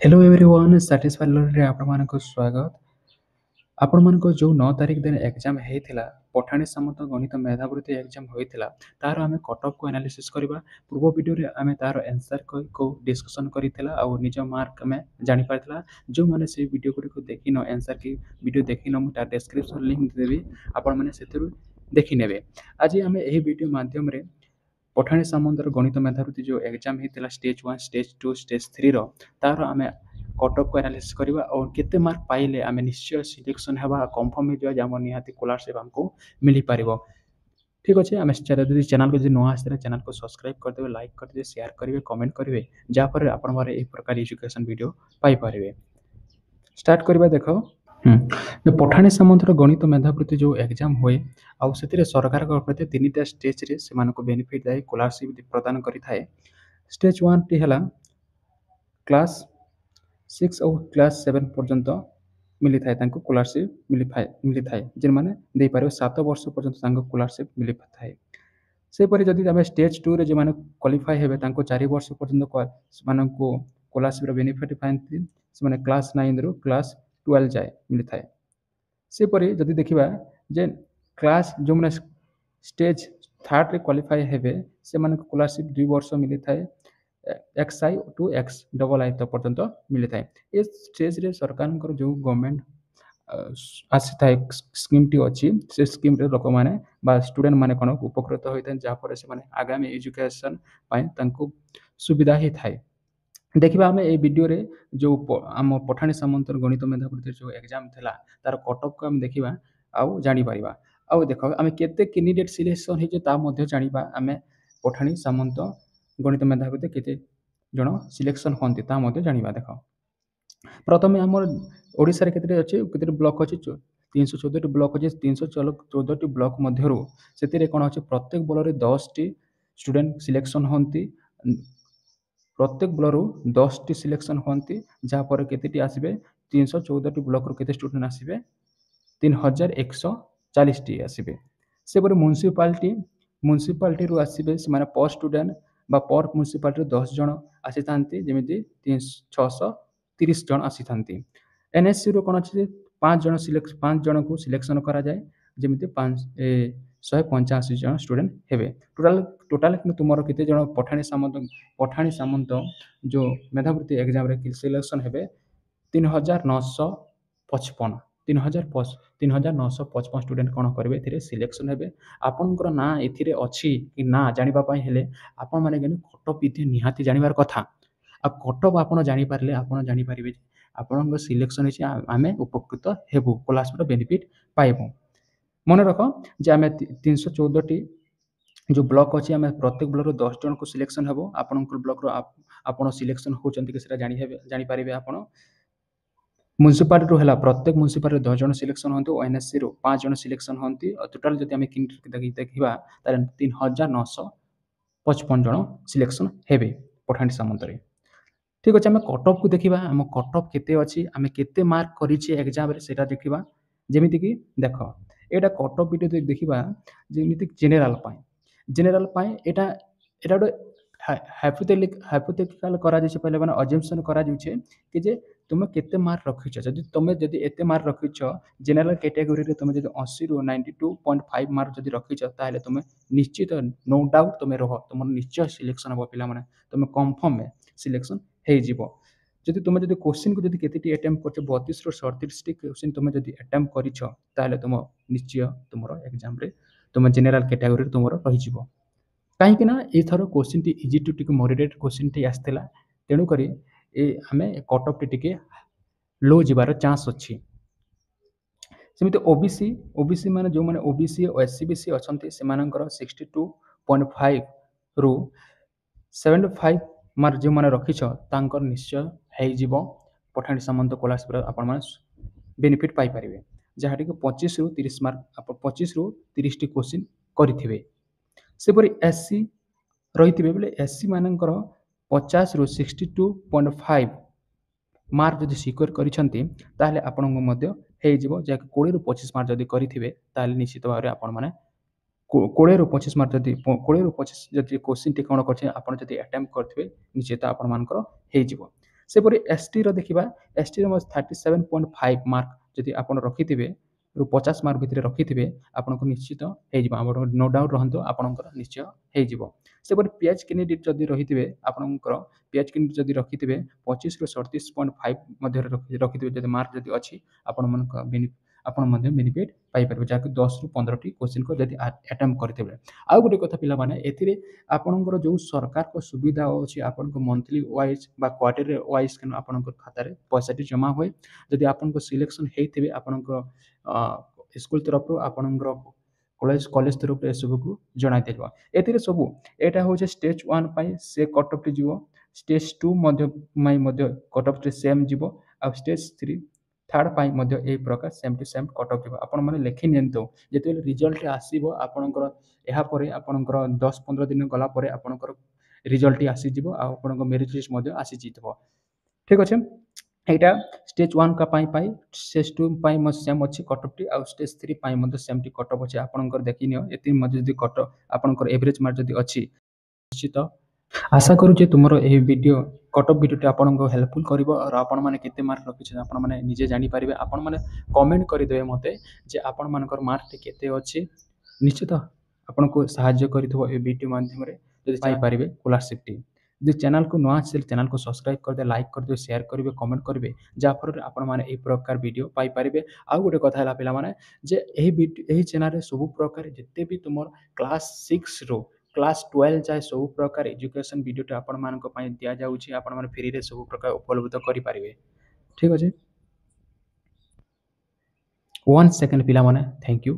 Hello everyone satisfy learning आपको स्वागत। ଆପଣମାନଙ୍କ ଯେଉଁ 9 ତାରିଖ ଦିନ ଏକ୍ଜାମ୍ ହେଇଥିଲା, ପଠାଣି ସାମନ୍ତ ଗଣିତ ମେଧାବୃତ୍ତି ଏକ୍ଜାମ୍ ହୋଇଥିଲା, ତାର ଆମେ କଟଅଫ୍‌କୁ ଆନାଲିସିସ୍ କରିବା। ପୂର୍ବ ଭିଡ଼ିଓରେ ଆମେ ତାର ଆନ୍ସର୍ କୁ ଡିସ୍କସନ୍ କରିଥିଲା ଆଉ ନିଜ ମାର୍କ ଆମେ ଜାଣିପାରିଥିଲା। ଯେଉଁମାନେ ସେଇ ଭିଡ଼ିଓ ଗୁଡ଼ିକୁ ଦେଖିନ, ଆନ୍ସର୍ କି ଭିଡ଼ିଓ ଦେଖିନ, ମୁଁ ତା ଡେସ୍କ୍ରିପ୍ସନ୍ ଲିଙ୍କ୍ ଦେବି, ଆପଣମାନେ ସେଥିରୁ ଦେଖିନେବେ। ଆଜି ଆମେ ଏହି ଭିଡ଼ିଓ ମାଧ୍ୟମରେ ପଠାଣି ସାମନ୍ତର ଗଣିତ ମେଧାବୃତ୍ତି ଯେଉଁ ଏକ୍ଜାମ୍ ହେଇଥିଲା ଷ୍ଟେଜ୍ 1, ଷ୍ଟେଜ୍ 2, ଷ୍ଟେଜ୍ 3ର ତାର ଆମେ କଟଅଫ୍‌କୁ ଆନାଲିସିସ୍ କରିବା ଆଉ କେତେ ମାର୍କ ପାଇଲେ ଆମେ ନିଶ୍ଚୟ ସିଲେକ୍ସନ୍ ହେବା, କନଫର୍ମ ହେଇଯିବା ଯେ ଆମର ନିହାତି ସ୍କଲାରସିପ୍ ଆମକୁ ମିଳିପାରିବ। ଠିକ୍ ଅଛି, ଆମେ ଯଦି ଚ୍ୟାନେଲକୁ ଯଦି ନୂଆ ଆସିଥିଲେ ଚ୍ୟାନେଲକୁ ସବସ୍କ୍ରାଇବ୍ କରିଦେବେ, ଲାଇକ୍ କରିଦେବେ, ସେୟାର କରିବେ, କମେଣ୍ଟ କରିବେ, ଯାହାଫଳରେ ଆପଣମାନେ ଏହି ପ୍ରକାର ଏଜୁକେସନ୍ ଭିଡ଼ିଓ ପାଇପାରିବେ। ଷ୍ଟାର୍ଟ କରିବା। ଦେଖ, ପଠାଣି ସାମନ୍ତର ଗଣିତ ମେଧାବୃତ୍ତି ଯେଉଁ ଏକ୍ଜାମ୍ ହୁଏ ଆଉ ସେଥିରେ ସରକାରଙ୍କ ପ୍ରତି 3ଟା ଷ୍ଟେଜ୍ରେ ସେମାନଙ୍କୁ ବେନିଫିଟ୍ ଦେଇ ସ୍କଲାରସିପ୍ ପ୍ରଦାନ କରିଥାଏ। ଷ୍ଟେଜ୍ 1ଟି ହେଲା କ୍ଲାସ୍ 6 ଆଉ କ୍ଲାସ୍ 7 ପର୍ଯ୍ୟନ୍ତ ମିଳିଥାଏ, ତାଙ୍କୁ ସ୍କଲାରସିପ୍ ମିଳିଥାଏ, ଯେଉଁମାନେ ଦେଇପାରିବେ 7 ବର୍ଷ ପର୍ଯ୍ୟନ୍ତ ତାଙ୍କୁ ସ୍କଲାରସିପ୍ ମିଳିଥାଏ। ସେହିପରି ଯଦି ଆମେ ଷ୍ଟେଜ୍ 2ରେ ଯେଉଁମାନେ କ୍ୱାଲିଫାଏ ହେବେ ତାଙ୍କୁ 4 ବର୍ଷ ପର୍ଯ୍ୟନ୍ତ ସେମାନଙ୍କୁ ସ୍କଲାରସିପ୍ର ବେନିଫିଟ୍ ପାଆନ୍ତି। ସେମାନେ କ୍ଲାସ୍ 9ରୁ କ୍ଲାସ୍ 12 ଯାଏ ମିଳିଥାଏ। ସେହିପରି ଯଦି ଦେଖିବା ଯେ କ୍ଲାସ୍ ଯେଉଁମାନେ ଷ୍ଟେଜ୍ 3ରେ କ୍ୱାଲିଫାଏ ହେବେ ସେମାନଙ୍କୁ ସ୍କଲାରସିପ୍ 2 ବର୍ଷ ମିଳିଥାଏ, XI ଟୁ XII ପର୍ଯ୍ୟନ୍ତ ମିଳିଥାଏ। ଏ ଷ୍ଟେଜ୍ରେ ସରକାରଙ୍କର ଯେଉଁ ଗଭର୍ଣ୍ଣମେଣ୍ଟ ଆସିଥାଏ ସ୍କିମ୍ଟି ଅଛି, ସେ ସ୍କିମ୍ରେ ଲୋକମାନେ ବା ଷ୍ଟୁଡେଣ୍ଟମାନେ କ'ଣ ଉପକୃତ ହୋଇଥାନ୍ତି, ଯାହାଫଳରେ ସେମାନେ ଆଗାମୀ ଏଜୁକେସନ୍ ପାଇଁ ତାଙ୍କୁ ସୁବିଧା ହେଇଥାଏ। ଦେଖିବା ଆମେ এই ଭିଡ଼ିଓରେ ଯେଉଁ ଆମ ପଠାଣି ସାମନ୍ତର ଗଣିତ ମେଧାବୃତ୍ତିର ଯେଉଁ ଏକ୍ଜାମ୍ ଥିଲା ତାର କଟଅଫ୍‌କୁ ଆମେ ଦେଖିବା ଆଉ ଜାଣିପାରିବା। ଆଉ ଦେଖ, ଆମେ କେତେ କ୍ୟାଣ୍ଡିଡେଟ୍ ସିଲେକ୍ସନ୍ ହେଇଛି ତା ମଧ୍ୟ ଜାଣିବା। ଆମେ ପଠାଣି ସାମନ୍ତ ଗଣିତ ମେଧାବୃତ୍ତି କେତେ ଜଣ ସିଲେକ୍ସନ୍ ହୁଅନ୍ତି ତା ମଧ୍ୟ ଜାଣିବା। ଦେଖ, ପ୍ରଥମେ ଆମର ଓଡ଼ିଶାରେ କେତେଟି ବ୍ଲକ୍ ଅଛି? 314ଟି ବ୍ଲକ୍ ଅଛି। 314ଟି ବ୍ଲକ୍ ମଧ୍ୟରୁ ସେଥିରେ କ'ଣ ଅଛି? ପ୍ରତ୍ୟେକ ବ୍ଲକ୍‌ରେ 10ଟି ଷ୍ଟୁଡେଣ୍ଟ ସିଲେକ୍ସନ୍ ହୁଅନ୍ତି। ପ୍ରତ୍ୟେକ ବ୍ଲକ୍‌ରୁ 10ଟି ସିଲେକ୍ସନ୍ ହୁଅନ୍ତି, ଯାହାପରେ କେତେଟି ଆସିବେ? 314ଟି ବ୍ଲକ୍‌ରୁ କେତେ ଷ୍ଟୁଡେଣ୍ଟ ଆସିବେ? 3140ଟି ଆସିବେ। ସେପରି ମ୍ୟୁନିସିପାଲିଟିରୁ ଆସିବେ ସେମାନେ ପର୍ ଷ୍ଟୁଡେଣ୍ଟ ବା ପର୍ ମ୍ୟୁନିସିପାଲିଟିରୁ 10 ଜଣ ଆସିଥାନ୍ତି, ଯେମିତି 630 ଜଣ ଆସିଥାନ୍ତି। NSCରୁ କ'ଣ ଅଛି? 5 ଜଣଙ୍କୁ ସିଲେକ୍ସନ୍ କରାଯାଏ, ଯେମିତି 185 ଜଣ ଷ୍ଟୁଡେଣ୍ଟ ହେବେ। ଟୋଟାଲ୍ କିନ୍ତୁ ତୁମର କେତେ ଜଣ ପଠାଣି ସାମନ୍ତ ଯେଉଁ ମେଧାବୃତ୍ତି ଏକ୍ଜାମ୍ରେ ସିଲେକ୍ସନ୍ ହେବେ? 3955 ଷ୍ଟୁଡେଣ୍ଟ କ'ଣ କରିବେ? ଏଥିରେ ସିଲେକ୍ସନ୍ ହେବେ। ଆପଣଙ୍କର ନାଁ ଏଥିରେ ଅଛି କି ନା ଜାଣିବା ପାଇଁ ହେଲେ ଆପଣମାନେ କିନ୍ତୁ କଟଅଫ୍ ନିହାତି ଜାଣିବାର କଥା। ଆଉ କଟଅଫ୍ ଆପଣ ଜାଣିପାରିଲେ ଆପଣ ଜାଣିପାରିବେ ଯେ ଆପଣଙ୍କ ସିଲେକ୍ସନ୍ ହେଇଛି, ଆମେ ଉପକୃତ ହେବୁ, ସ୍କଲାରସିପ୍ର ବେନିଫିଟ୍ ପାଇବୁ। ମନେ ରଖ ଯେ ଆମେ 314ଟି ଯେଉଁ ବ୍ଲକ୍ ଅଛି, ଆମେ ପ୍ରତ୍ୟେକ ବ୍ଲକ୍‌ରୁ 10 ଜଣଙ୍କୁ ସିଲେକ୍ସନ୍ ହେବ। ଆପଣଙ୍କର ବ୍ଲକ୍‌ରୁ ଆପଣ ସିଲେକ୍ସନ୍ ହେଉଛନ୍ତି କି ସେଟା ଜାଣିପାରିବେ ଆପଣ। ମ୍ୟୁନିସିପାଲିଟିରୁ ହେଲା ପ୍ରତ୍ୟେକ ମ୍ୟୁନିସିପାଲିଟିରୁ 10 ଜଣ ସିଲେକ୍ସନ୍ ହୁଅନ୍ତି ଓ NSCରୁ 5 ଜଣ ସିଲେକ୍ସନ୍ ହୁଅନ୍ତି। ଆଉ ଟୋଟାଲ୍ ଯଦି ଆମେ ଦେଖିବା ତାହେଲେ 3955 ଜଣ ସିଲେକ୍ସନ୍ ହେବେ ପଠାଣି ସାମନ୍ତରେ। ଠିକ୍ ଅଛି, ଆମେ କଟଅଫ୍‌କୁ ଦେଖିବା। ଆମ କଟଅଫ୍ କେତେ ଅଛି, ଆମେ କେତେ ମାର୍କ କରିଛେ ଏକ୍ଜାମ୍‌ରେ ସେଇଟା ଦେଖିବା। ଯେମିତିକି ଦେଖ, ଏଇଟା କଟଅଫ୍ ଭିଡ଼ିଓ ଦେଖିବା। ଯେମିତି ଜେନେରାଲ୍ ପାଇଁ ଏଇଟା ଗୋଟେ ହାଇପୋଥେଟିକାଲ୍ କରାଯାଇଛି, କହିଲେ ମାନେ ଅଜମ୍ପସନ୍ କରାଯାଉଛି କି ଯେ ତୁମେ କେତେ ମାର୍କ ରଖିଛ। ଯଦି ଏତେ ମାର୍କ ରଖିଛ ଜେନେରାଲ୍ କ୍ୟାଟେଗୋରିରେ, ତୁମେ ଯଦି 80ରୁ 92.5 ମାର୍କ ଯଦି ରଖିଛ, ତାହେଲେ ତୁମେ ନିଶ୍ଚିତ ନୋ ଡାଉଟ୍ ତୁମେ ତୁମର ନିଶ୍ଚୟ ସିଲେକ୍ସନ୍ ହେବ। ପିଲାମାନେ ତୁମେ କନଫର୍ମ ସିଲେକ୍ସନ୍ ହେଇଯିବ। ଯଦି କ୍ୱେଶ୍ଚିନ୍‌କୁ କେତେଟି ଆଟେମ୍ପ୍ଟ କରିଛ, 32ରୁ 37ଟି କ୍ୱେଶ୍ଚିନ୍ ତୁମେ ଯଦି ଆଟେମ୍ପ୍ଟ କରିଛ, ତାହେଲେ ତୁମ ନିଶ୍ଚୟ ତୁମର ଏକ୍ଜାମ୍‌ରେ ତୁମ ଜେନେରାଲ୍ କ୍ୟାଟେଗୋରିରେ ତୁମର ରହିଯିବ। କାହିଁକି ନା ଏଇଥର କ୍ୱେଶ୍ଚିନ୍‌ଟି ଇଜି ଟୁ ଟିକେ ମଡରେଟ୍ କ୍ୱେଶ୍ଚିନ୍‌ଟି ଆସିଥିଲା, ତେଣୁକରି ଆମେ କଟଅଫ୍‌ଟି ଟିକେ ଲୋ ଯିବାର ଚାନ୍ସ ଅଛି। ସେମିତି OBC ମାନେ ଯେଉଁମାନେ OBC ଓ SC/BC ଅଛନ୍ତି ସେମାନଙ୍କର 62.5ରୁ 75 ମାର୍କ ଯେଉଁମାନେ ରଖିଛ ତାଙ୍କର ନିଶ୍ଚୟ ହେଇଯିବ ପଠାଣି ସାମନ୍ତ ସ୍କଲାରସିପ୍ର ଆପଣମାନେ ବେନିଫିଟ୍ ପାଇପାରିବେ। ଯାହାଟିକି 25ରୁ 30 ମାର୍କ, ଆପଣ 25ରୁ 30ଟି କ୍ୱେଶ୍ଚିନ୍ କରିଥିବେ। ସେପରି SC ରହିଥିବେ ବୋଲେ SC ମାନଙ୍କର 50ରୁ 62.5 ମାର୍କ ଯଦି ସିକ୍ୟୁର କରିଛନ୍ତି ତାହେଲେ ଆପଣଙ୍କୁ ମଧ୍ୟ ହେଇଯିବ। ଯାହାକି 20ରୁ 25 ମାର୍କ ଯଦି କରିଥିବେ ତାହେଲେ ନିଶ୍ଚିତ ଭାବରେ ଆପଣମାନେ 20ରୁ 25 ମାର୍କ ଯଦି କ୍ୱେଶ୍ଚିନ୍‌ଟି କ'ଣ କରିছে ଆପଣ ଯଦି ଆଟେମ୍ପ୍ଟ କରିଥିବେ ନିଶ୍ଚିତ ଆପଣମାନଙ୍କର ହେଇଯିବ। ସେପରି ଏସ୍ଟିର ଦେଖିବା, ଏସ୍ଟିର 37.5 ମାର୍କ ଯଦି ଆପଣ ରଖିଥିବେ, 50 ମାର୍କ ଭିତରେ ରଖିଥିବେ, ଆପଣଙ୍କୁ ନିଶ୍ଚିତ ହେଇଯିବ। ଆମର ନୋ ଡାଉଟ୍ ରହନ୍ତୁ, ଆପଣଙ୍କର ନିଶ୍ଚୟ ହେଇଯିବ। ସେପରି ପିଏଚ୍ କ୍ୟାଣ୍ଡିଡେଟ୍ ଯଦି ରହିଥିବେ, ଆପଣଙ୍କର ପିଏଚ୍ କ୍ୟାଣ୍ଡିଡେଟ୍ ଯଦି ରଖିଥିବେ 25ରୁ 37.5 ମଧ୍ୟରେ ରଖିଥିବେ, ଯଦି ମାର୍କ ଯଦି ଅଛି, ଆପଣ ମଧ୍ୟ ବେନିଫିଟ୍ ପାଇପାରିବେ, ଯାହାକି 10ରୁ 15ଟି କ୍ୱେଶ୍ଚିନ୍କୁ ଯଦି ଆଟେମ୍ପ୍ଟ କରିଥିବେ। ଆଉ ଗୋଟେ କଥା ପିଲାମାନେ, ଏଥିରେ ଆପଣଙ୍କର ଯେଉଁ ସରକାରଙ୍କ ସୁବିଧା ଅଛି, ଆପଣଙ୍କ ମନ୍ଥଲି ୱାଇଜ୍ ବା କ୍ୱାର୍ଟରଲି ୱାଇଜ୍ କିନ୍ତୁ ଆପଣଙ୍କ ଖାତାରେ ପଇସାଟି ଜମା ହୁଏ। ଯଦି ଆପଣଙ୍କ ସିଲେକ୍ସନ୍ ହେଇଥିବେ, ଆପଣଙ୍କ ସ୍କୁଲ ତରଫରୁ, ଆପଣଙ୍କର କଲେଜ ତରଫରୁ ଏସବୁକୁ ଜଣାଇ ଦିଆଯିବ। ଏଥିରେ ସବୁ ଏଇଟା ହେଉଛି ଷ୍ଟେଜ୍ 1 ପାଇଁ ସେ କଟ୍ ଅଫ୍ଟି ଯିବ, ଷ୍ଟେଜ୍ 2 ମଧ୍ୟ ପାଇଁ ମଧ୍ୟ କଟ୍ ଅଫ୍ଟି ସେମ୍ ଯିବ, ଆଉ ଷ୍ଟେଜ୍ 3 ଥାର୍ଡ଼ ପାଇଁ ମଧ୍ୟ ଏହି ପ୍ରକାର same to same cut off ଯିବ। ଆପଣମାନେ ଲେଖି ନିଅନ୍ତୁ, ଯେତେବେଳେ ରିଜଲ୍ଟ ଆସିବ ଆପଣଙ୍କର, ଏହାପରେ ଆପଣଙ୍କର 10-15 ଦିନ ଗଲା ପରେ ଆପଣଙ୍କର ରିଜଲ୍ଟଟି ଆସିଯିବ, ଆଉ ଆପଣଙ୍କ ମେରିଟ୍ ଲିଷ୍ଟ ମଧ୍ୟ ଆସିଯିବ। ଠିକ୍ ଅଛି, ଏଇଟା ଷ୍ଟେଜ୍ 1 ପାଇଁ ଷ୍ଟେଜ୍ 2 ପାଇଁ ମଧ୍ୟ ସେମ୍ ଅଛି କଟ୍ ଅଫ୍ଟି, ଆଉ ଷ୍ଟେଜ୍ 3 ପାଇଁ ମଧ୍ୟ ସେମ୍ଟି କଟ୍ ଅଫ୍ ଅଛି। ଆପଣଙ୍କର ଦେଖିନିଅ, ଏତିକି ମଧ୍ୟ ଯଦି ଆପଣଙ୍କର ଏଭରେଜ୍ ମାର୍କ ଯଦି ଅଛି, ନିଶ୍ଚିତ ଆଶା କରୁଛି ତୁମର ଏହି ଭିଡ଼ିଓ କଟ୍ ଅଫ୍ ଭିଡ଼ିଓଟି ଆପଣଙ୍କୁ ହେଲ୍ପଫୁଲ୍ କରିବ, ଆଉ ଆପଣମାନେ କେତେ ମାର୍କ ରଖିଛନ୍ତି ଆପଣମାନେ ନିଜେ ଜାଣିପାରିବେ। ଆପଣମାନେ କମେଣ୍ଟ କରିଦେବେ ମୋତେ ଯେ ଆପଣମାନଙ୍କର ମାର୍କଟି କେତେ ଅଛି। ନିଶ୍ଚିତ ଆପଣଙ୍କୁ ସାହାଯ୍ୟ କରିଥିବ ଏ ଭିଡ଼ିଓ ମାଧ୍ୟମରେ, ଯଦି ପାଇପାରିବେ ସ୍କଲାରସିପ୍ଟି। ଯଦି ଚ୍ୟାନେଲକୁ ନୂଆ ଆସିଲେ ଚ୍ୟାନେଲକୁ ସବସ୍କ୍ରାଇବ୍ କରିଦେବେ, ଲାଇକ୍ କରିଦେବେ, ସେୟାର କରିବେ, କମେଣ୍ଟ କରିବେ, ଯାହାଫଳରେ ଆପଣମାନେ ଏହି ପ୍ରକାର ଭିଡ଼ିଓ ପାଇପାରିବେ। ଆଉ ଗୋଟେ କଥା ହେଲା ପିଲାମାନେ, ଯେ ଏହି ଚ୍ୟାନେଲରେ ସବୁ ପ୍ରକାର ଯେତେ ବି ତୁମର କ୍ଲାସ୍ 6ରୁ କ୍ଲାସ୍ 12 ଯାଏ ସବୁ ପ୍ରକାର ଏଜୁକେସନ୍ ଭିଡ଼ିଓଟି ଆପଣମାନଙ୍କ ପାଇଁ ଦିଆଯାଉଛି, ଆପଣମାନେ ଫ୍ରିରେ ସବୁ ପ୍ରକାର ଉପଲବ୍ଧ କରିପାରିବେ। ଠିକ୍ ଅଛି, 1 ସେକେଣ୍ଡ ପିଲାମାନେ, ଥ୍ୟାଙ୍କ ୟୁ।